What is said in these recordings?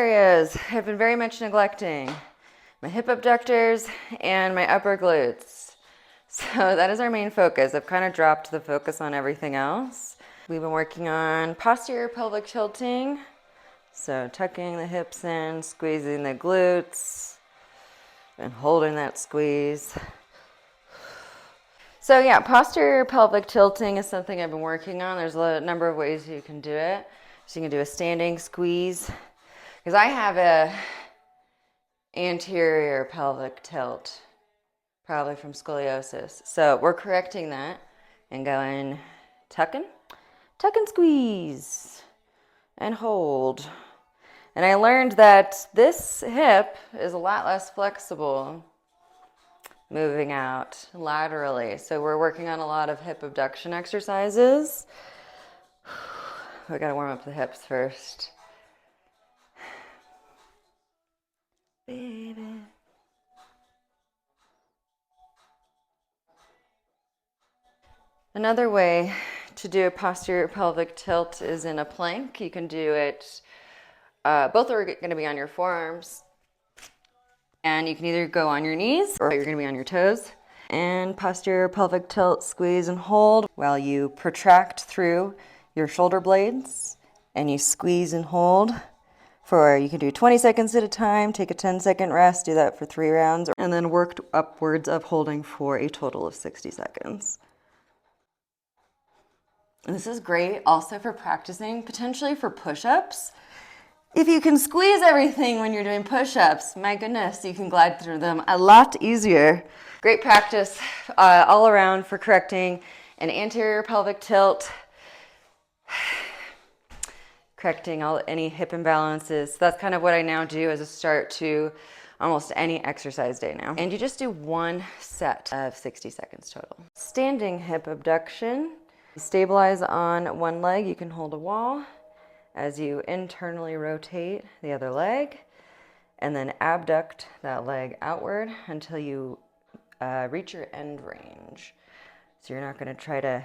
areas I've been very much neglecting. My hip abductors and my upper glutes. So that is our main focus. I've kind of dropped the focus on everything else. We've been working on posterior pelvic tilting. So tucking the hips in, squeezing the glutes, and holding that squeeze. So yeah, posterior pelvic tilting is something I've been working on. There's a number of ways you can do it. So you can do a standing squeeze. Because I have a anterior pelvic tilt, probably from scoliosis. So we're correcting that and going tuck and squeeze and hold. And I learned that this hip is a lot less flexible moving out laterally. So we're working on a lot of hip abduction exercises. We gotta warm up the hips first. Baby. Another way to do a posterior pelvic tilt is in a plank. You can do it, both are going to be on your forearms, and you can either go on your knees or you're going to be on your toes. And posterior pelvic tilt, squeeze and hold while you protract through your shoulder blades, and you squeeze and hold for, you can do 20 seconds at a time, take a 10-second rest, do that for 3 rounds, and then work upwards of holding for a total of 60 seconds. And this is great also for practicing, potentially for push-ups. If you can squeeze everything when you're doing push-ups, my goodness, you can glide through them a lot easier. Great practice all around for correcting an anterior pelvic tilt, correcting any hip imbalances. So that's kind of what I now do as a start to almost any exercise day now. And you just do 1 set of 60 seconds total. Standing hip abduction. Stabilize on one leg. You can hold a wall as you internally rotate the other leg, and then abduct that leg outward until you reach your end range. So you're not going to try to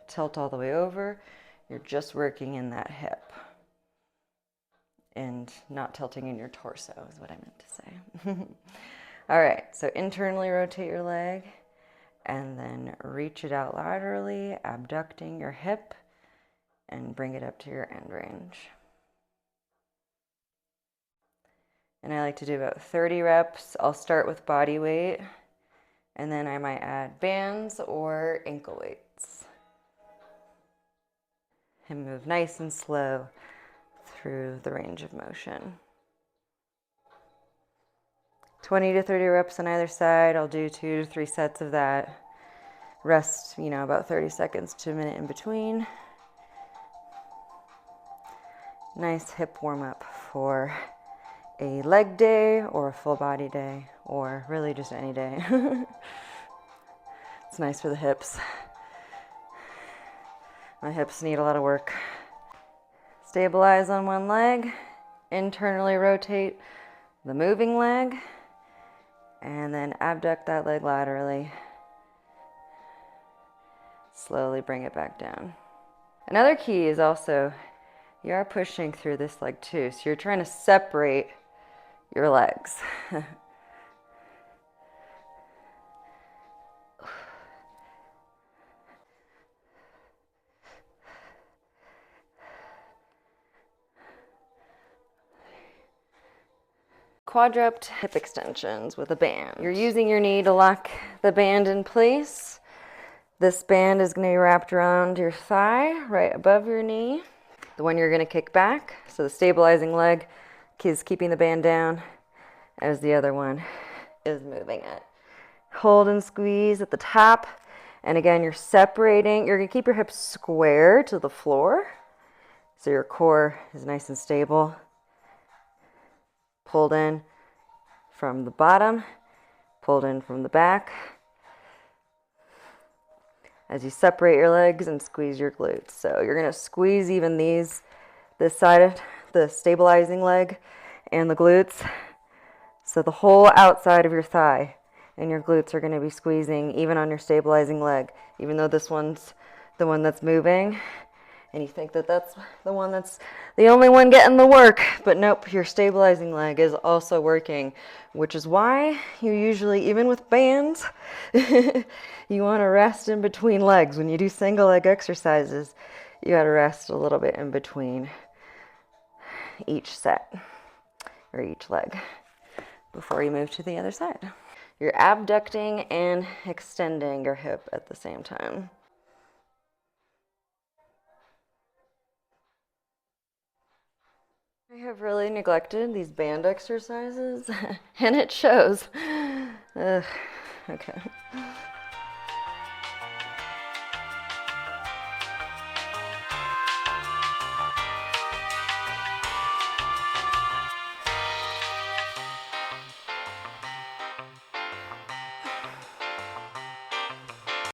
tilt all the way over. You're just working in that hip and not tilting in your torso is what I meant to say. All right, so internally rotate your leg and then reach it out laterally, abducting your hip, and bring it up to your end range. And I like to do about 30 reps. I'll start with body weight, and then I might add bands or ankle weights. And move nice and slow through the range of motion. 20 to 30 reps on either side. I'll do 2 to 3 sets of that. Rest, about 30 seconds to a minute in between. Nice hip warm up for a leg day or a full body day, or really just any day. It's nice for the hips. My hips need a lot of work. Stabilize on one leg, internally rotate the moving leg, and then abduct that leg laterally. Slowly bring it back down. Another key is also, you are pushing through this leg too, so you're trying to separate your legs. Quadruped hip extensions with a band. You're using your knee to lock the band in place. This band is going to be wrapped around your thigh, right above your knee. The one you're going to kick back, so the stabilizing leg is keeping the band down as the other one is moving it. Hold and squeeze at the top, and again, you're separating. You're going to keep your hips square to the floor, so your core is nice and stable. Pulled in from the bottom, pulled in from the back. As you separate your legs and squeeze your glutes. So you're going to squeeze even this side of the stabilizing leg and the glutes. So the whole outside of your thigh and your glutes are going to be squeezing even on your stabilizing leg. Even though this one's the one that's moving, and you think that that's the one that's the only one getting the work, but nope, your stabilizing leg is also working, which is why you usually, even with bands, you want to rest in between legs. When you do single leg exercises, you got to rest a little bit in between each set or each leg before you move to the other side. You're abducting and extending your hip at the same time. I have really neglected these band exercises, and it shows. Ugh, okay.